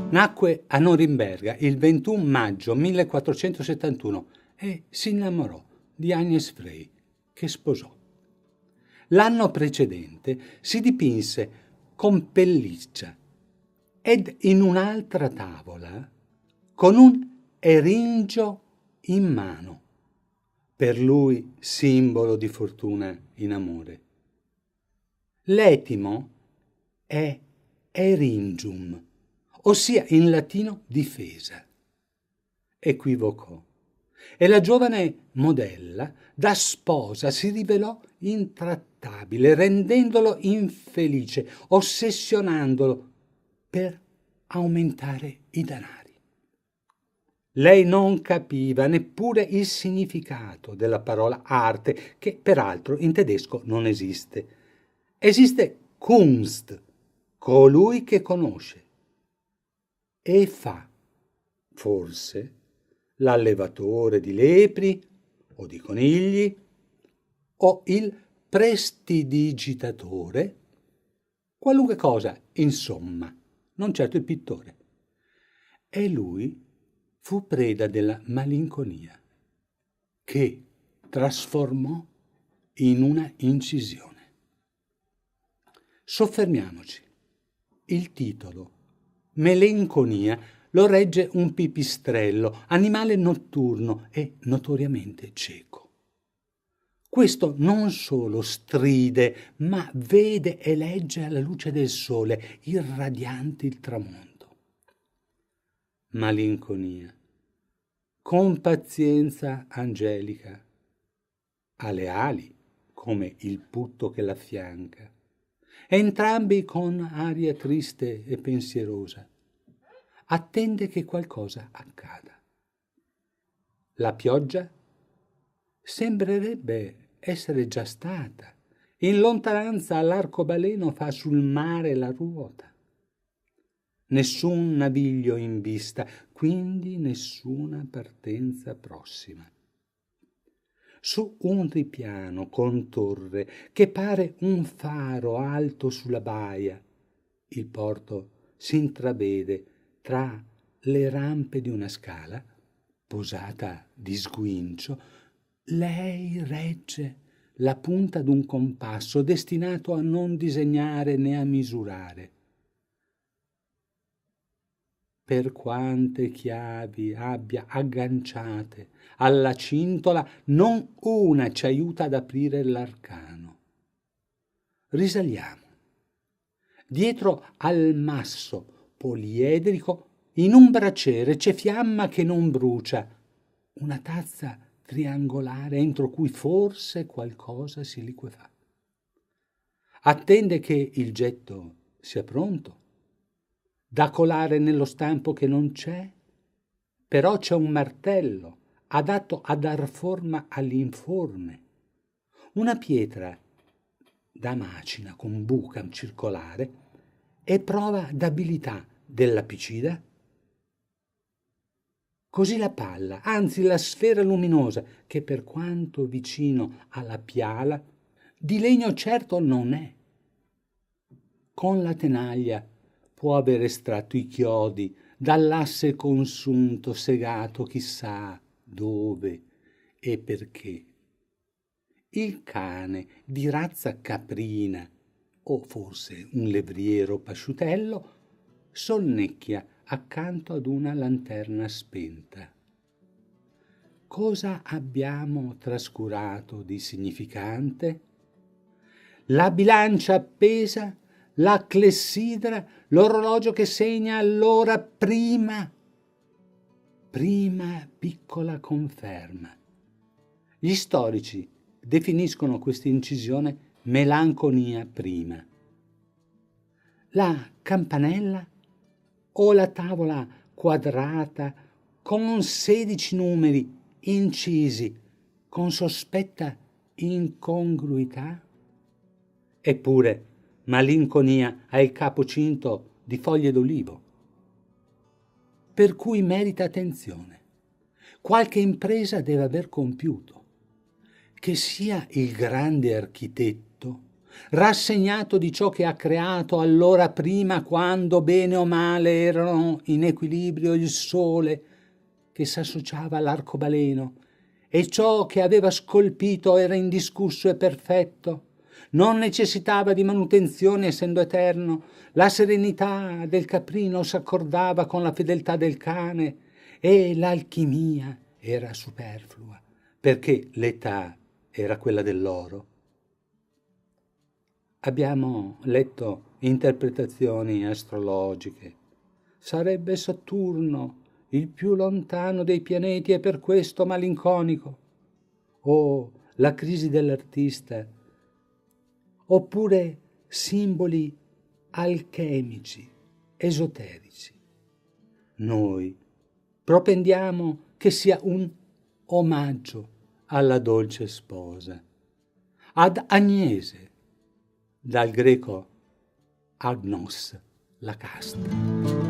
Nacque a Norimberga il 21 maggio 1471 e si innamorò di Agnes Frey, che sposò. L'anno precedente si dipinse con pelliccia ed in un'altra tavola con un eringio in mano, per lui simbolo di fortuna in amore. L'etimo è eringium, ossia in latino difesa. Equivocò. E la giovane modella da sposa si rivelò intrattabile, rendendolo infelice, ossessionandolo per aumentare i danari. Lei non capiva neppure il significato della parola arte, che peraltro in tedesco non esiste. Esiste Kunst, colui che conosce, e fa, forse, l'allevatore di lepri o di conigli o il prestidigitatore, qualunque cosa, insomma, non certo il pittore. E lui fu preda della malinconia, che trasformò in una incisione. Soffermiamoci. Il titolo, Melenconia, lo regge un pipistrello, animale notturno e notoriamente cieco. Questo non solo stride, ma vede e legge alla luce del sole, irradiante il tramonto. Malinconia, con pazienza angelica, ha le ali come il putto che l'affianca, entrambi con aria triste e pensierosa. Attende che qualcosa accada. La pioggia sembrerebbe essere già stata. In lontananza l'arcobaleno fa sul mare la ruota. Nessun naviglio in vista, quindi nessuna partenza prossima. Su un ripiano con torre che pare un faro alto sulla baia, il porto si intravede tra le rampe di una scala, posata di sguincio. Lei regge la punta d'un compasso destinato a non disegnare né a misurare. Per quante chiavi abbia agganciate alla cintola, non una ci aiuta ad aprire l'arcano. Risaliamo. Dietro al masso poliedrico, in un braciere c'è fiamma che non brucia, una tazza triangolare entro cui forse qualcosa si liquefà. Attende che il getto sia pronto, da colare nello stampo che non c'è, però c'è un martello adatto a dar forma all'informe, una pietra da macina con buca circolare e prova d'abilità dell'apicida. Così la palla, anzi la sfera luminosa, che per quanto vicino alla piala, di legno certo non è. Con la tenaglia può aver estratto i chiodi dall'asse consunto, segato chissà dove e perché. Il cane di razza caprina, o forse un levriero pasciutello, sonnecchia accanto ad una lanterna spenta. Cosa abbiamo trascurato di significante? La bilancia appesa, la clessidra, l'orologio che segna l'ora prima piccola conferma. Gli storici definiscono questa incisione melanconia prima. La campanella o la tavola quadrata con 16 numeri incisi con sospetta incongruità? Eppure malinconia ha il capo cinto di foglie d'olivo, per cui merita attenzione. Qualche impresa deve aver compiuto. che sia il grande architetto, rassegnato di ciò che ha creato allora prima, quando bene o male erano in equilibrio il sole che s'associava all'arcobaleno, e ciò che aveva scolpito era indiscusso e perfetto, non necessitava di manutenzione essendo eterno, la serenità del caprino s'accordava con la fedeltà del cane e l'alchimia era superflua, perché l'età era quella dell'oro. Abbiamo letto interpretazioni astrologiche. Sarebbe Saturno il più lontano dei pianeti e per questo malinconico. O la crisi dell'artista. Oppure simboli alchemici, esoterici. Noi propendiamo che sia un omaggio alla dolce sposa, ad Agnese, dal greco agnos, la casta.